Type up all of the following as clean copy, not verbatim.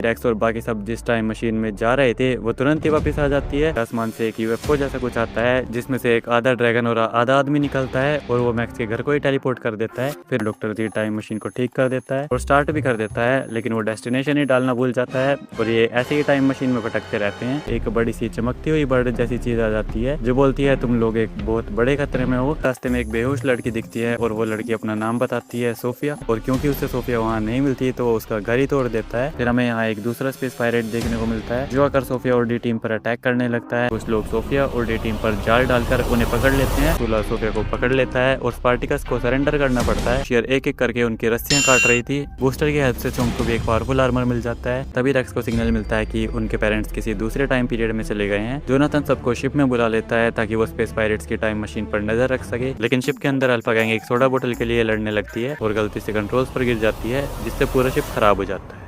Racks और बाकी सब जिस टाइम मशीन में जा रहे थे वो तुरंत ही वापस आ जाती है। आसमान से एक यूएफओ जैसा कुछ आता है जिसमें से एक आधा ड्रैगन और आधा आदमी निकलता है और वो मैक्स के घर को ही टेलीपोर्ट कर देता है। फिर डॉक्टर जी टाइम मशीन को ठीक कर देता है और स्टार्ट भी कर देता है, लेकिन वो डेस्टिनेशन ही डालना भूल जाता है और ये ऐसे ही टाइम मशीन में भटकते रहते हैं। एक बड़ी सी चमकती हुई बर्ड जैसी चीज आ जाती है जो बोलती है तुम लोग एक बहुत बड़े खतरे में हो। रास्ते में एक बेहोश लड़की दिखती है और वो लड़की अपना नाम बताती है सोफिया, और क्योंकि उसे सोफिया वहाँ नहीं मिलती तो वो उसका घर ही तोड़ देता है। फिर हमें यहाँ एक दूसरा स्पेस पायरेट देखने को मिलता है जो आकर सोफिया और डी टीम पर अटैक करने लगता है। कुछ लोग सोफिया और डी टीम पर जाल डालकर उन्हें पकड़ लेते हैं। सूला सोफिया को पकड़ लेता है और स्पार्टिकस को सरेंडर करना पड़ता है। शेयर एक एक करके उनकी रस्सियां काट रही थी। बूस्टर की हेल्प से चोंप को भी एक पावरफुल आर्मर मिल जाता है। तभी रेक्स को सिग्नल मिलता है कि उनके पेरेंट्स किसी दूसरे टाइम पीरियड में चले गए हैं। जोनाथन सबको शिप में बुला लेता है ताकि वो स्पेस पायरेट्स की टाइम मशीन पर नजर रख सके, लेकिन शिप के अंदर अल्फा गैंग एक सोडा बोतल के लिए लड़ने लगती है और गलती से कंट्रोल्स पर गिर जाती है जिससे पूरा शिप खराब हो जाता है।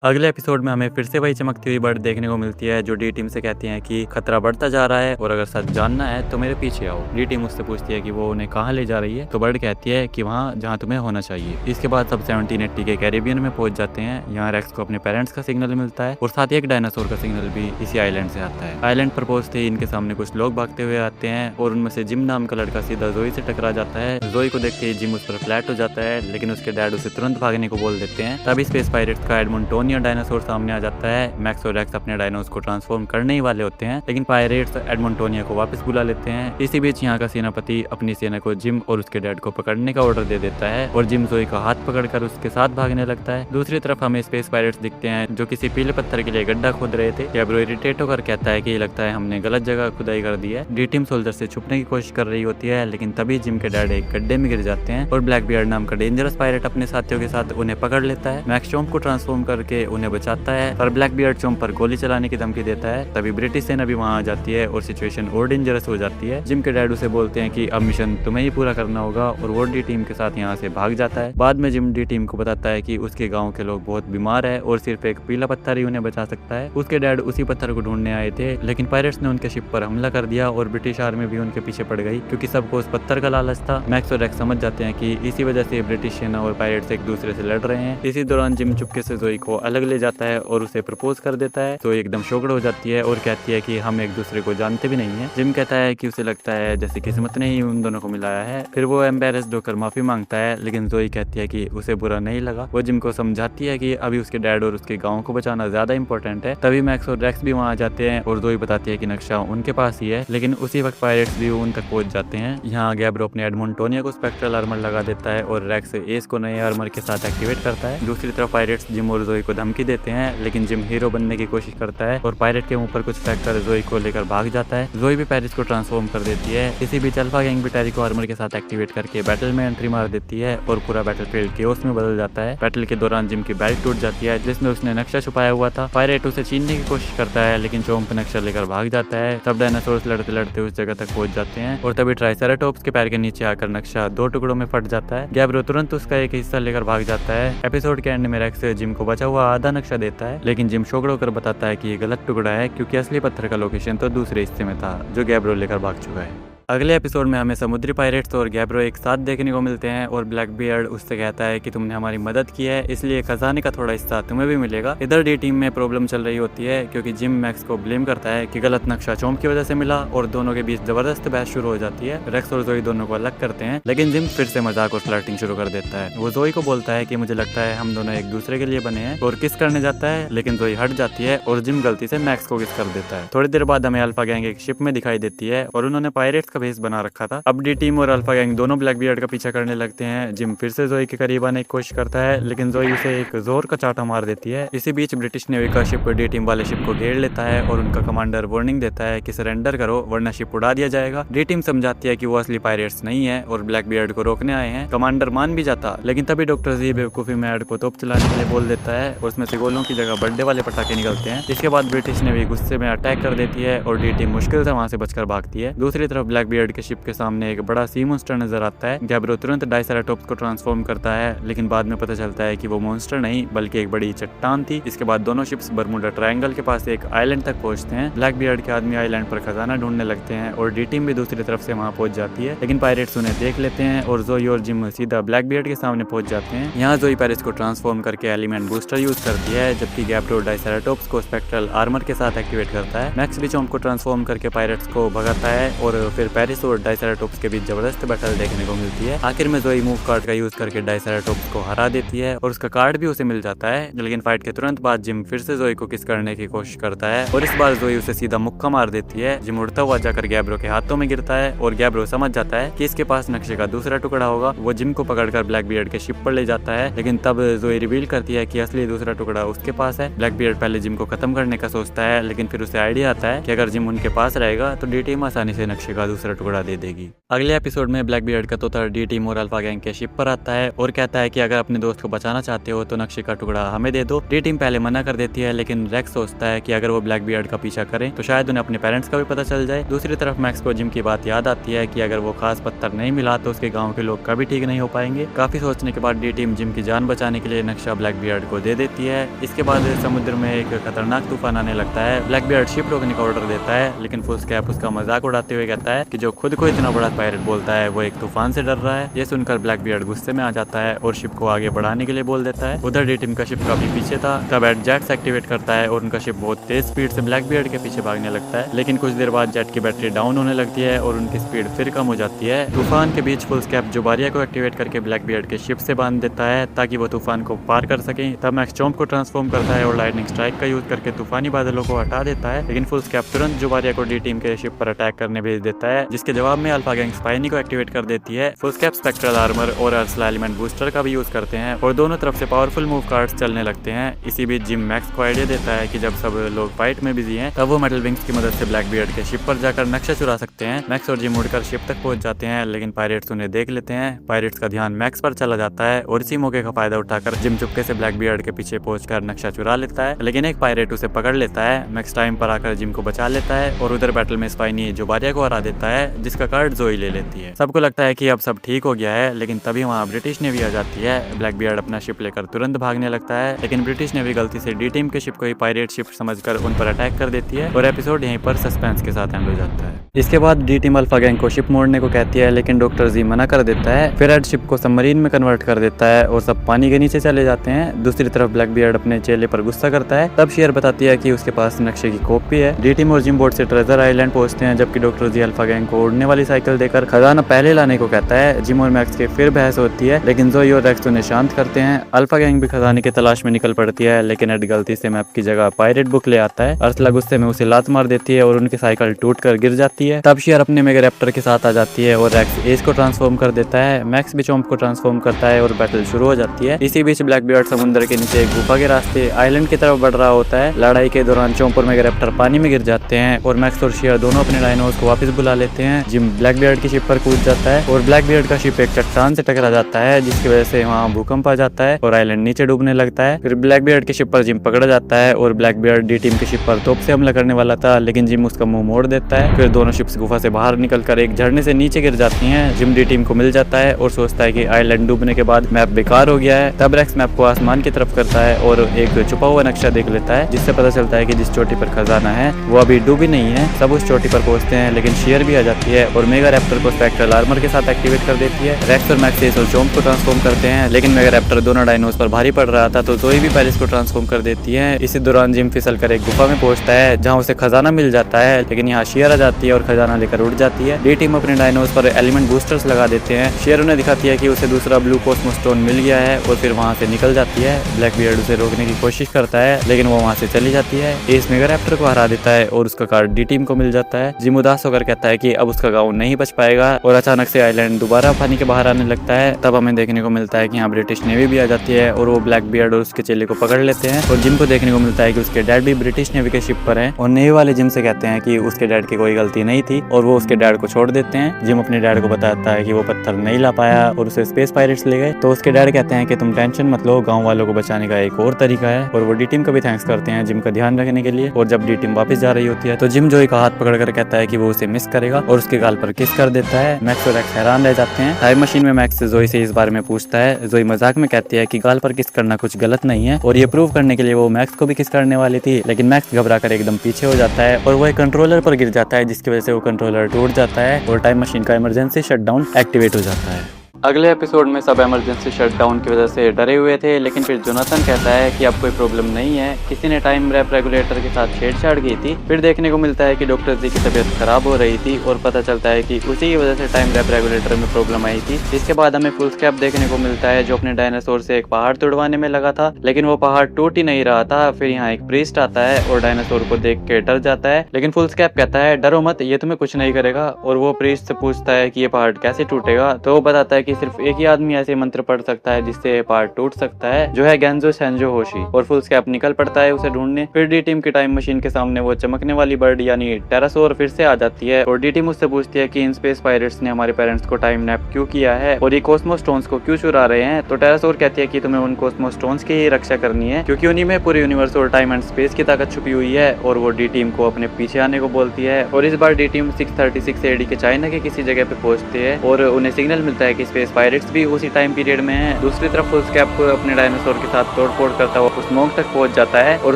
अगले एपिसोड में हमें फिर से वही चमकती हुई बर्ड देखने को मिलती है जो डी टीम से कहती है कि खतरा बढ़ता जा रहा है और अगर सच जानना है तो मेरे पीछे आओ। डी टीम उससे पूछती है कि वो उन्हें कहाँ ले जा रही है, तो बर्ड कहती है कि वहाँ जहाँ तुम्हें होना चाहिए। इसके बाद सब 1780 के कैरेबियन में पहुंच जाते हैं। यहाँ रेक्स को अपने पेरेंट्स का सिग्नल मिलता है और साथ ही एक डायनासोर का सिग्नल भी इसी आइलैंड से आता है। आइलैंड पर पहुंचते ही इनके सामने कुछ लोग भागते हुए आते हैं और उनमें से जिम नाम का लड़का सीधा जोई से टकरा जाता है। जोई को देखते ही जिम उस पर फ्लैट हो जाता है, लेकिन उसके डैड उसे तुरंत भागने को बोल देते हैं। तभी स्पेस पायरेट्स का एडमोंटोनिया डायनासोर सामने आ जाता है। मैक्स और रेक्स अपने डायनोस को ट्रांसफॉर्म करने ही वाले होते हैं, लेकिन पायरेट्स एडमोंटोनिया को वापस बुला लेते हैं। इसी बीच यहाँ का सेनापति अपनी सेना को जिम और उसके डैड को पकड़ने का ऑर्डर दे देता है और जिम जोई का हाथ पकड़कर उसके साथ भागने लगता है। दूसरी तरफ हमें स्पेस पायरेट्स दिखते हैं जो किसी पीले पत्थर के लिए गड्ढा खोद रहे थे। गैब्रो इरिटेट होकर कहता है कि लगता है हमने गलत जगह खुदाई कर दी है। डी टीम सोल्जर से छुपने की कोशिश कर रही होती है, लेकिन तभी जिम के डैड एक गड्ढे में गिर जाते हैं और ब्लैक बियर्ड नाम का डेंजरस पायरेट अपने साथियों के साथ उन्हें पकड़ लेता है। मैक्स चोंप को ट्रांसफॉर्म करके उन्हें बचाता है, पर ब्लैक बियर्ड चोंप पर गोली चलाने की धमकी देता है। तभी ब्रिटिश सेना भी वहां आ जाती है और सिचुएशन और डेंजरस हो जाती है। जिम के डैड उसे बोलते हैं कि अब मिशन तुम्हें ही पूरा करना होगा और वो डी टीम के साथ यहाँ से भाग जाता है। बाद में जिम डी टीम को बताता है कि उसके गाँव के लोग बहुत बीमार है और सिर्फ एक पीला पत्थर ही उन्हें बचा सकता है। उसके डैड उसी पत्थर को ढूंढने आए थे, लेकिन पायरेट्स ने उनके शिप पर हमला कर दिया और ब्रिटिश आर्मी भी उनके पीछे पड़ गई क्योंकि सबको उस पत्थर का लालच था। मैक्स और रेक्स समझ जाते हैं कि इसी वजह से ब्रिटिश सेना और पायरेट्स एक दूसरे से लड़ रहे हैं। इसी दौरान जिम चुपके से जोई को अलग ले जाता है और उसे प्रपोज कर देता है। तो एकदम शोकड़ हो जाती है और कहती है कि हम एक दूसरे को जानते भी नहीं है। जिम कहता है कि उसे लगता है जैसे किस्मत ने ही उन दोनों को मिलाया है। फिर वो एम्बेरस्ड होकर माफी मांगता है, लेकिन जोई कहती है कि उसे बुरा नहीं लगा। वो जिम को समझाती है कि अभी उसके डैड और उसके गाँव को बचाना ज्यादा इंपॉर्टेंट है। तभी मैक्स और रेक्स भी वहाँ आ जाते हैं और जोई बताती है कि नक्शा उनके पास ही है, लेकिन उसी वक्त पायरेट्स भी उन तक पहुंच जाते हैं। यहाँ गैब्रो अपने एडमोंटोनिया को स्पेक्ट्रल आर्मर लगा देता है और रेक्स एस को नए आर्मर के साथ एक्टिवेट करता है। दूसरी तरफ पायरेट्स जिम और जोई को धमकी देते हैं, लेकिन जिम हीरो बनने की कोशिश करता है और पायरेट के ऊपर कुछ फेंककर जोई को लेकर भाग जाता है। जोई भी पेरिस को ट्रांसफॉर्म कर देती है। इसी बीच अल्फा गैंग भी टेरी को आर्मर के साथ एक्टिवेट करके बैटल में एंट्री मार देती है और पूरा बैटलफील्ड केओस में बदल जाता है। बैटल के दौरान जिम की बेल्ट टूट जाती है जिसमें उसने नक्शा छुपाया हुआ था। पायरेट उसे छीनने की कोशिश करता है, लेकिन चोंप नक्शा लेकर भाग जाता है। तब डायनासोर्स लड़ते लड़ते उस जगह तक पहुंच जाते हैं और तभी ट्राइसेराटॉप्स के पैर के नीचे आकर नक्शा 2 टुकड़ों में फट जाता है। गैब्रो तुरंत उसका एक हिस्सा लेकर भाग जाता है। एपिसोड के एंड में रेक्स जिम को बचा हुआ आधा नक्शा देता है, लेकिन जिम शोकड़ होकर बताता है कि ये गलत टुकड़ा है क्योंकि असली पत्थर का लोकेशन तो दूसरे हिस्से में था जो गैब्रो लेकर भाग चुका है। अगले एपिसोड में हमें समुद्री पायरेट्स और गैब्रो एक साथ देखने को मिलते हैं और ब्लैक बियर्ड उससे कहता है कि तुमने हमारी मदद की है, इसलिए खजाने का थोड़ा हिस्सा तुम्हें भी मिलेगा। इधर डी टीम में प्रॉब्लम चल रही होती है क्योंकि जिम मैक्स को ब्लेम करता है कि गलत नक्शा चोंप की वजह से मिला और दोनों के बीच जबरदस्त बहस शुरू हो जाती है। रेक्स और जोई दोनों को अलग करते हैं, लेकिन जिम फिर से मजाक और फ्लर्टिंग शुरू कर देता है। वो जोई को बोलता है कि मुझे लगता है हम दोनों एक दूसरे के लिए बने हैं और किस करने जाता है, लेकिन जोई हट जाती है और जिम गलती से मैक्स को किस कर देता है। थोड़ी देर बाद हमें अल्फा गैंग एक शिप में दिखाई देती है और उन्होंने पायरेट्स का भेष बना रखा था। अब डी टीम और अल्फा गैंग दोनों ब्लैक बियर्ड का पीछा करने लगते हैं। जिम फिर से जोई के करीब आने की कोशिश करता है, लेकिन जोई उसे एक जोर का चाटा मार देती है। इसी बीच ब्रिटिश नेवी का शिप डी टीम वाले शिप को घेर लेता है और उनका कमांडर वार्निंग देता है कि सरेंडर करो वरना शिप उड़ा दिया जाएगा। डी टीम समझाती है कि वो असली पायरेट्स नहीं है और ब्लैक बियर्ड को रोकने आए हैं। कमांडर मान भी जाता, लेकिन तभी डॉक्टर जी बेवकूफी में ऐड को तोप चलाने के लिए बोल देता है और उसमें से गोलों की जगह बर्थडे वाले पटाखे निकलते हैं। इसके बाद ब्रिटिश नेवी गुस्से में अटैक कर देती है और डी टीम मुश्किल से वहां से बचकर भागती है। दूसरी तरफ ब्लैक बियर्ड के शिप के सामने एक बड़ा सी मॉन्स्टर नजर आता है। गैब्रो तुरंत डायसेराटॉप्स को ट्रांसफॉर्म करता है, लेकिन बाद में पता चलता है कि वो मॉन्स्टर नहीं बल्कि एक बड़ी चट्टान थी। इसके बाद दोनों शिप्स बरमुडा ट्रायंगल के पास एक आइलैंड तक पहुंचते हैं। ब्लैक बियर्ड के आदमी आइलैंड पर खजाना ढूंढने लगते हैं और डी टीम भी दूसरी तरफ से वहां पहुंच जाती है, लेकिन पायरेट्स उन्हें देख लेते हैं और जोई और जिम सीधा ब्लैक बियर्ड के सामने पहुंच जाते हैं। यहाँ जोई पायरेट्स को ट्रांसफॉर्म करके एलिमेंट बूस्टर यूज करती है, जबकि गैब्रो डायसेराटॉप्स को स्पेक्ट्रल आर्मर के साथ एक्टिवेट करता है। मैक्स भी चॉम्प को ट्रांसफॉर्म करके पायरेट्स को भगाता है और फिर पैरिस और डायसेराटॉप्स के बीच जबरदस्त बैटल देखने को मिलती है। आखिर में जोई मूव कार्ड का यूज करके डायसेराटॉप्स को हरा देती है और उसका कार्ड भी उसे मिल जाता है, लेकिन फाइट के तुरंत बाद जिम फिर से जोई को किस करने की कोशिश करता है और इस बार जोई उसे सीधा मुक्का मार देती है। जिम उड़ता हुआ जाकर गैब्रो के हाथों में गिरता है और गैब्रो समझ जाता है कि इसके पास नक्शे का दूसरा टुकड़ा होगा। वो जिम को पकड़कर ब्लैक बियर्ड के शिप पर ले जाता है, लेकिन तब जोई रिवील करती है कि असली दूसरा टुकड़ा उसके पास है। ब्लैक बियर्ड पहले जिम को खत्म करने का सोचता है, लेकिन फिर उसे आइडिया आता है कि अगर जिम उनके पास रहेगा तो डी टीम आसानी से नक्शे का दूसरा टुकड़ा दे देगी। अगले एपिसोड में ब्लैक बियर्ड का तोता डी टीम और अल्फा गैंग के शिप पर आता है और कहता है कि अगर अपने दोस्त को बचाना चाहते हो तो नक्शे का टुकड़ा हमें दे दो। डी टीम पहले मना कर देती है, लेकिन रेक्स सोचता है कि अगर वो ब्लैक बियर्ड का पीछा करें तो शायद उन्हें अपने पेरेंट्स का भी पता चल जाए। दूसरी तरफ मैक्स को जिम की बात याद आती है कि अगर वो खास पत्थर नहीं मिला तो उसके गाँव के लोग कभी ठीक नहीं हो पाएंगे। काफी सोचने के बाद डी टीम जिम की जान बचाने के लिए नक्शा ब्लैक बियर्ड को दे देती है। इसके बाद समुद्र में एक खतरनाक तूफान आने लगता है। ब्लैक बियर्ड शिप रोकने का ऑर्डर देता है, लेकिन फुलस्कैप उसका मजाक उड़ाते हुए कहता है कि जो खुद को इतना बड़ा पायरेट बोलता है वो एक तूफान से डर रहा है। ये सुनकर ब्लैक बियर्ड गुस्से में आ जाता है और शिप को आगे बढ़ाने के लिए बोल देता है। उधर डी टीम का शिप काफी पीछे था, तब एड जेट्स एक्टिवेट करता है और उनका शिप बहुत तेज स्पीड से ब्लैक बियर्ड के पीछे भागने लगता है, लेकिन कुछ देर बाद जेट की बैटरी डाउन होने लगती है और उनकी स्पीड फिर कम हो जाती है। तूफान के बीच फुलस्कैप जुबारिया को एक्टिवेट करके ब्लैक बियर्ड के शिप से बांध देता है ताकि वो तूफान को पार कर सके। तब मैक्स चॉम्प को ट्रांसफॉर्म करता है और लाइटनिंग स्ट्राइक का यूज करके तूफानी बादलों को हटा देता है, लेकिन फुलस्कैप तुरंत जुबारिया को डी टीम के शिप पर अटैक करने भेज देता है, जिसके जवाब में अल्फा गैंग स्पाइनी को एक्टिवेट कर देती है। फुलस्कैप स्पेक्ट्रल आर्मर और अर्सला एलिमेंट बूस्टर का भी यूज करते हैं और दोनों तरफ से पावरफुल मूव कार्ड्स चलने लगते हैं। इसी बीच जिम मैक्स को आइडिया देता है कि जब सब लोग फाइट में बिजी हैं तब वो मेटल विंग्स की मदद से ब्लैक बियर्ड के शिप पर जाकर नक्शा चुरा सकते हैं। मैक्स और जिम उड़कर शिप तक पहुंच जाते हैं, लेकिन पायरेट्स उन्हें देख लेते हैं। पायरेट्स का ध्यान मैक्स पर चला जाता है और इसी मौके का फायदा उठाकर जिम चुपके से ब्लैक बियर्ड के पीछे पहुंचकर नक्शा चुरा लेता है, लेकिन एक पायरेट उसे पकड़ लेता है। मैक्स टाइम पर आकर जिम को बचा लेता है और उधर बैटल में स्पाइनी जुबारिया को हरा देता है, जिसका कार्ड जोई ले लेती है। सबको लगता है कि अब सब ठीक हो गया है, लेकिन तभी वहाँ ब्रिटिश नेवी आ जाती है। ब्लैक बियर्ड अपना शिप लेकर तुरंत भागने लगता है, लेकिन ब्रिटिश नेवी गलती से डी टीम के शिप को ही पायरेट शिप समझकर उन पर अटैक कर देती है और एपिसोड यहीं पर सस्पेंस के साथ एंड हो जाता है। इसके बाद डी टीम अल्फा गैंग को शिप मोड़ने को कहती है, लेकिन डॉक्टर जी मना कर देता है। फिर एड शिप को सबमरीन में कन्वर्ट कर देता है और सब पानी के नीचे चले जाते हैं। दूसरी तरफ ब्लैक बियर्ड अपने चेले पर गुस्सा करता है। तब शेयर बताती है कि उसके पास नक्शे की कॉपी है। डी टीम और जिम बोर्ड से ट्रेजर आइलैंड पहुंचते हैं, जबकि डॉक्टर जी अल्फा गैंग को उड़ने वाली साइकिल देकर खजाना पहले लाने को कहता है। जिम और मैक्स के फिर बहस होती है, लेकिन जोई और रेक्स उन्हें शांत करते हैं। अल्फा गैंग भी खजाने की तलाश में निकल पड़ती है, लेकिन एड गलती से मैप की जगह पायरेट बुक ले आता है। अर्सला गुस्से में उसे लात मार देती है और उनकी साइकिल टूटकर गिर जाती है। तब शेयर अपने मेगारैप्टर के साथ आ जाती है और रेक्स एस को ट्रांसफॉर्म कर देता है। मैक्स भी चॉम्प को ट्रांसफॉर्म करता है और बैटल शुरू हो जाती है। इसी बीच ब्लैक बियर्ड समुद्र के नीचे एक गुफा के रास्ते आइलैंड की तरफ बढ़ रहा होता है। लड़ाई के दौरान चॉम्प और मेगारैप्टर पानी में गिर जाते हैं और मैक्स और शेयर दोनों अपने डायनोस को वापस बुला लेते हैं। जिम ब्लैक बियर्ड की शिप पर कूद जाता है और ब्लैक बियर्ड का शिप एक चट्टान से टकरा जाता है, जिसकी वजह से वहाँ भूकंप आ जाता है और आइलैंड नीचे डूबने लगता है। फिर ब्लैक बियर्ड की शिप पर जिम पकड़ा जाता है और ब्लैक बियर्ड डी टीम की शिप पर तोप से हमला करने वाला था, लेकिन जिम उसका मुंह मोड़ देता है। फिर दोनों शिप्स गुफा से बाहर निकलकर एक झरने से नीचे गिर जाती हैं। जिम डी टीम को मिल जाता है और सोचता है कि आइलैंड डूबने के बाद मैप बेकार हो गया है। तब रेक्स मैप को आसमान की तरफ करता है और एक छुपा हुआ नक्शा देख लेता है, जिससे पता चलता है कि जिस चोटी पर खजाना है वो अभी डूबी नहीं है। सब उस चोटी पर पहुंचते हैं, लेकिन शेयर भी आ जाती है और मेगारैप्टर को स्पेक्ट्रल आर्मर के साथ एक्टिवेट कर देती है। रेक्स और मैक्स एस और चॉम्प को ट्रांसफॉर्म करते हैं, लेकिन मेगारैप्टर दोनों डायनोस पर भारी पड़ रहा था तो जोई भी पैरिस को ट्रांसफॉर्म कर देती है। इसी दौरान जिम फिसल कर एक गुफा में पहुंचता है जहां उसे खजाना मिल जाता है, लेकिन यहाँ शेयर आ जाती है और खजाना लेकर उड़ जाती है। डी टीम अपने डायनोस पर एलिमेंट बूस्टर्स लगा देते हैं। शेयर उन्हें दिखाती है कि उसे दूसरा ब्लू कॉस्मो स्टोन मिल गया है और फिर वहां से निकल जाती है। ब्लैक बियर्ड उसे रोकने की कोशिश करता है, लेकिन वो वहां से चली जाती है। एस मेगारैप्टर को हरा देता है और उसका कार्ड डी टीम को मिल जाता है। जिम उदास होकर कहता है कि अब उसका गाँव नहीं बच पाएगा और अचानक से आइलैंड दोबारा पानी के बाहर आने लगता है। तब हमें देखने को मिलता है कि यहाँ ब्रिटिश नेवी भी आ जाती है और वो ब्लैक बियर्ड और उसके चेले को पकड़ लेते हैं और जिम को देखने को मिलता है कि उसके डैड भी ब्रिटिश नेवी के शिप पर हैं और नेवी वाले जिम से कहते हैं कि उसके डैड की कोई गलती नहीं थी और वो उसके डैड को छोड़ देते हैं। जिम अपने डैड को बताता है कि वो पत्थर नहीं ला पाया और उसे स्पेस पायरेट्स ले गए, तो उसके डैड कहते हैं कि तुम टेंशन मत लो, गाँव वालों को बचाने का एक और तरीका है। और वो डी टीम का भी थैंक्स करते हैं जिम का ध्यान रखने के लिए। और जब डी टीम वापस जा रही होती है तो जिम जोई का हाथ पकड़कर कहता है कि वो उसे मिस करेगा करेगा और उसके गाल पर किस कर देता है। मैक्स और एक्स हैरान रह जाते हैं। टाइम मशीन में मैक्स जोई से इस बारे में पूछता है। जोई मजाक में कहती है कि गाल पर किस करना कुछ गलत नहीं है और ये प्रूव करने के लिए वो मैक्स को भी किस करने वाली थी, लेकिन मैक्स घबरा कर एकदम पीछे हो जाता है और वो एक कंट्रोलर पर गिर जाता है, जिसकी वजह से वो कंट्रोलर टूट जाता है और टाइम मशीन का इमरजेंसी शटडाउन एक्टिवेट हो जाता है। अगले एपिसोड में सब इमरजेंसी शटडाउन की वजह से डरे हुए थे, लेकिन फिर जोनाथन कहता है कि अब कोई प्रॉब्लम नहीं है, किसी ने टाइम रैप रेगुलेटर के साथ छेड़छाड़ की थी। फिर देखने को मिलता है कि डॉक्टर जी की तबीयत खराब हो रही थी और पता चलता है कि उसी की वजह से टाइम रैप रेगुलेटर में प्रॉब्लम आई थी। इसके बाद हमें फुल स्कैप देखने को मिलता है जो अपने डायनासोर से एक पहाड़ तोड़वाने में लगा था, लेकिन वो पहाड़ टूट ही नहीं रहा था। फिर यहाँ एक प्रीस्ट आता है और डायनासोर को देख के डर जाता है, लेकिन फुल स्कैप कहता है डरो मत, ये तुम्हें कुछ नहीं करेगा। और वो प्रीस्ट से पूछता है कि ये पहाड़ कैसे टूटेगा, तो वो बताता है कि सिर्फ एक ही आदमी ऐसे मंत्र पढ़ सकता है जिससे ये पहाड़ टूट सकता है, जो है गेंजो सेंजो होशी। और फुल स्कैप निकल पड़ता है उसे ढूंढने। फिर डी टीम की टाइम मशीन के सामने वो चमकने वाली बर्ड यानी टेरासोर फिर से आ जाती है और डी टीम उससे पूछती है कि इन स्पेस पायरेट्स ने हमारे पेरेंट्स को टाइम नैप क्यों किया है और ये कॉस्मो स्टोन्स को क्यों चुरा रहे हैं। तो टेरासोर कहती है कि तुम्हें उन कॉस्मो स्टोन्स की ही रक्षा करनी है, क्योंकि उन्हीं में पूरे यूनिवर्स और टाइम एंड स्पेस की ताकत छुपी हुई है। और वो डी टीम को अपने पीछे आने को बोलती है और इस बार डी टीम 636 एडी के चाइना के किसी जगह पे पहुंचती है और उन्हें सिग्नल मिलता है कि स्पेस पायरेट्स भी उसी टाइम पीरियड में है। दूसरी तरफ फुल स्कैप अपने डायनासोर के साथ तोड़फोड़ करता हुआ उस मोंग तक पहुंच जाता है और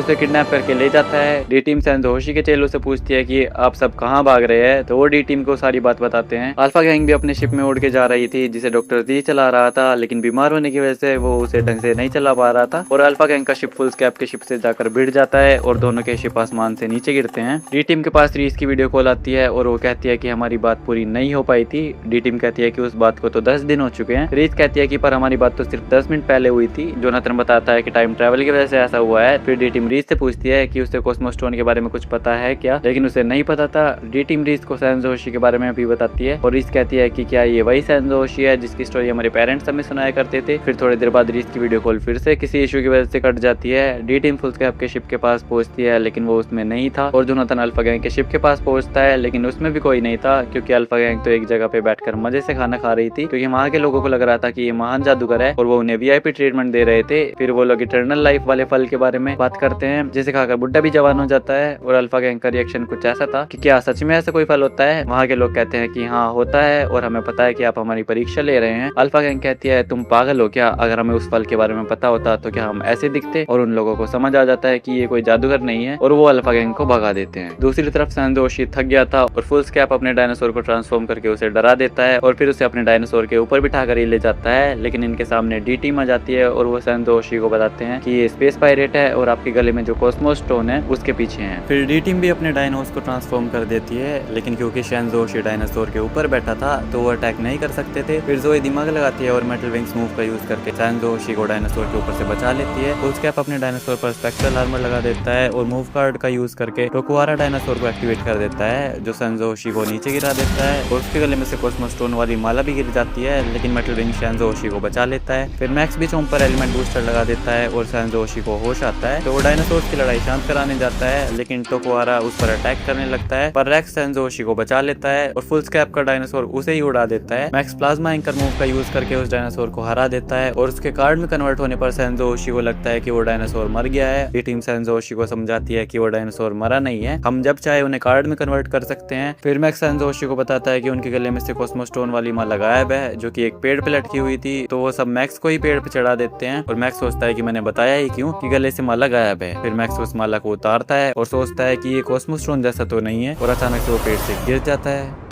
उसे किडनैप करके ले जाता है। डी टीम सेंजो होशी के चेलों से पूछती है कि आप सब कहां भाग रहे हैं, तो वो डी टीम को सारी बात बताते हैं। अल्फा गैंग भी अपने शिप में उड़ के जा रही थी जिसे डॉक्टर जी चला रहा था, लेकिन बीमार होने की वजह से वो उसे ढंग से नहीं चला पा रहा था और अल्फा गैंग का शिप फुल स्कैप के शिप से जाकर भिड़ जाता है और दोनों के शिप आसमान से नीचे गिरते हैं। डी टीम के पास रीस की वीडियो कॉल आती है और वो कहती है कि हमारी बात पूरी नहीं हो पाई थी। डी टीम कहती है कि उस बात को तो 10 दिन हो चुके हैं। रीस कहती है कि पर हमारी बात तो सिर्फ 10 मिनट पहले हुई थी। जोनाथन बताता है कि टाइम ट्रैवल की वजह से ऐसा हुआ है। फिर डी टीम रीस से पूछती है कि उसे कॉस्मो स्टोन के बारे में कुछ पता है क्या, लेकिन उसे नहीं पता था। डी टीम रीस को सेंजो होशी के बारे में भी बताती है और रीस कहती है कि क्या ये वही सेंजो होशी है जिसकी स्टोरी हमारे पेरेंट्स हमें सुनाया करते थे। फिर थोड़ी देर बाद रीस की वीडियो कॉल फिर से किसी इशू की वजह से कट जाती है। डी टीम फुल स्कैप के शिप के पास पहुंचती है, लेकिन वो उसमें नहीं था और जोनाथन अल्फा गैंग के शिप के पास पहुंचता है, लेकिन उसमें भी कोई नहीं था, क्योंकि अल्फा गैंग तो एक जगह पे बैठकर मजे से खाना खा रही थी, क्योंकि वहाँ के लोगों को लग रहा था कि ये महान जादूगर है और वो उन्हें वीआईपी ट्रीटमेंट दे रहे थे। फिर वो लोग इटर्नल लाइफ वाले फल के बारे में बात करते हैं जिसे खाकर बुड्ढा भी जवान हो जाता है और अल्फा गैंग का रिएक्शन कुछ ऐसा था कि क्या सच में ऐसा कोई फल होता है। वहाँ के लोग कहते हैं कि हाँ होता है और हमें पता है कि आप हमारी परीक्षा ले रहे हैं। अल्फा गैंग कहती है तुम पागल हो क्या, अगर हमें उस फल के बारे में पता होता तो क्या हम ऐसे दिखते। और उन लोगों को समझ आ जाता है कि ये कोई जादूगर नहीं है और वो अल्फा गैंग को भगा देते हैं। दूसरी तरफ सेंजो होशी थक गया था और फुल स्कैप अपने डायनासोर को ट्रांसफॉर्म करके उसे डरा देता है और फिर उसे अपने डायनासोर के ऊपर बिठा कर ही ले जाता है, लेकिन इनके सामने डी टीम आ जाती है और वो सेंजो होशी को बताते हैं कि ये स्पेस पायरेट है और आपके गले में जो कॉस्मो स्टोन है उसके पीछे है। फिर डी टीम भी अपने डायनोस को ट्रांसफॉर्म कर देती है, लेकिन क्योंकि सेंजो होशी डायनासोर के ऊपर बैठा था तो वो अटैक नहीं कर सकते थे। फिर जोई दिमाग लगाती है और मेटल विंग्स मूव का यूज करके सेंजो होशी को डायनासोर के ऊपर से बचा लेती है। फुल स्कैप अपने डायनासोर पर स्पेक्ट्रल आर्मर लगा देता है और मूव कार्ड का यूज करके टोकुआरा डायनासोर को एक्टिवेट कर देता है, जो सेंजो होशी को नीचे गिरा देता है और उसके गले में से कॉस्मो स्टोन वाली माला भी गिर जाती है, लेकिन मेटल विंग सेंजो होशी को बचा लेता है। फिर मैक्स भी चोम पर एलिमेंट बूस्टर लगा देता है और सेंजो होशी को होश आता है, तो वो डायनासोर की लड़ाई शांत कराने जाता है, लेकिन टोकुआरा उस पर अटैक करने लगता है, पर रेक्स सेंजो होशी को बचा लेता है और फुल स्कैप का डायनासोर उसे ही उड़ा देता है। मैक्स प्लाज्मा एंकर मूव का यूज करके उस डायनासोर को हरा देता है और उसके कार्ड में कन्वर्ट होने पर सेंजो होशी को लगता है कि वो डायनासोर मर गया है। ये टीम सेंजो होशी को समझाती है कि वो डायनासोर मरा नहीं है, हम जब चाहे उन्हें कार्ड में कन्वर्ट कर सकते हैं। फिर मैक्स सेंजो होशी को बताता है कि उनके गले में से कॉस्मो स्टोन वाली माला गायब है, जो कि एक पेड़ पे लटकी हुई थी, तो वो सब मैक्स को ही पेड़ पे चढ़ा देते हैं और मैक्स सोचता है कि मैंने बताया ही क्यों कि गले से माला गायब है। फिर मैक्स उस माला को उतारता है और सोचता है कि ये कॉस्मो स्टोन जैसा तो नहीं है और अचानक से वो पेड़ से गिर जाता है।